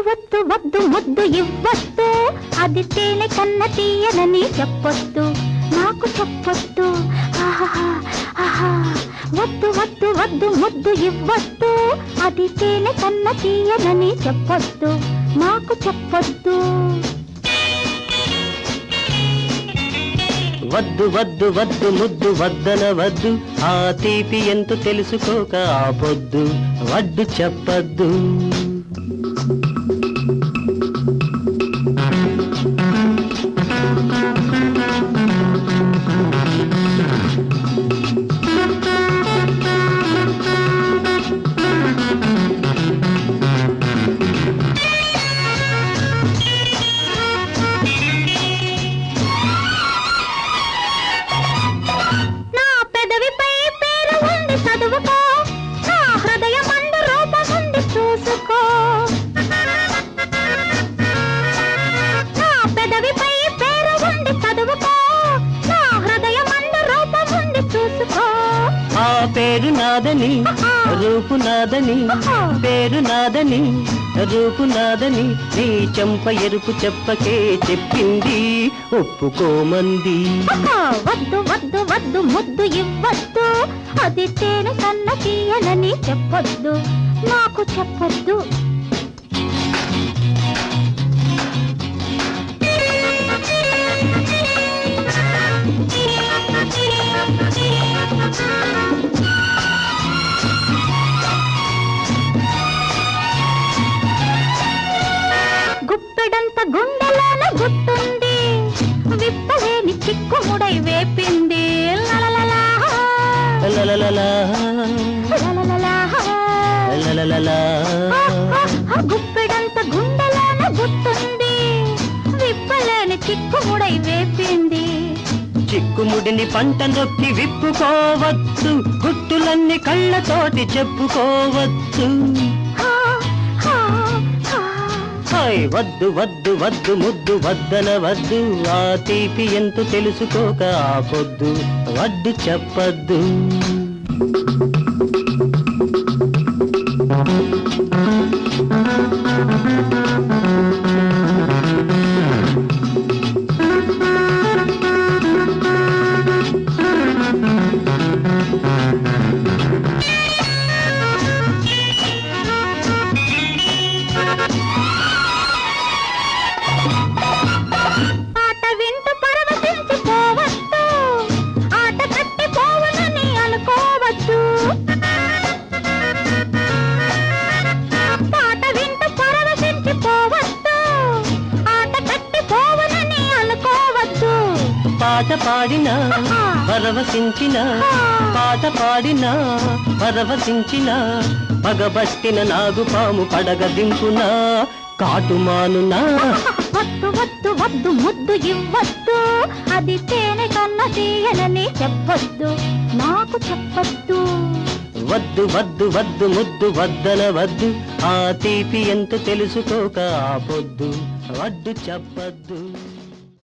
వద్దు వద్దు ముద్దు ఇవ్వద్దు, అది తేనె కన్న తీయనని చెప్పొద్దు, నాకు చెప్పొద్దు. వద్దు వద్దు వద్దు ముద్దు ఇవ్వద్దు, అది తేనె కన్న తీయనని చెప్పొద్దు, నాకు చెప్పొద్దు. వద్దు వద్దు వద్దు ముద్దు వద్దనవద్దు, ఆ తీపి ఎంతో తెలుసుకోక ఆపొద్దు, వడ్డు చెప్పద్దు. పేరు నాదని రూపు నాదని, పేరు నాదని రూపు నాదని, నీ చెంప ఎరుపు చెప్పకే చెప్పింది ఒప్పుకోమంది. వద్దు వద్దు వద్దు ముద్దు ఇవ్వద్దు, అది తేనె కన్న తీయనని చెప్పొద్దు, నాకు చెప్పొద్దు. గుప్పెడంత గుండెలోన గుట్టుంది, విప్పలేని చిక్కుముడై వేపింది. గుప్పెడంత గుండెలోన గుట్టుంది, విప్పలేని చిక్కుముడై వేపింది. చిక్కుముడిని పంట నొక్కి విప్పుకోవచ్చు, గుట్టులన్నీ కళ్ళతోటి చెప్పుకోవచ్చు. వద్దు వద్దు వద్దు ముద్దు వద్దనవద్దు, ఆ తీపి ఎంతో తెలుసుకోక ఆపొద్దు, వడ్డు చెప్పద్దు. పాట పాడినా పరవశించిన, పాట పాడినా పరవశించిన, పగబట్టిన నాగుపాము పడగ దింపునా కాటుమానునా. వద్దు వద్దు వద్దు ముద్దు ఇవ్వద్దు, అది తేనె కన్న తీయనని చెప్పొద్దు, నాకు చెప్పొద్దు. వద్దు వద్దు వద్దు ముద్దు వద్దనవద్దు, ఆ తీపి ఎంత తెలుసుకోక ఆపొద్దు, వడ్డు చెప్పద్దు.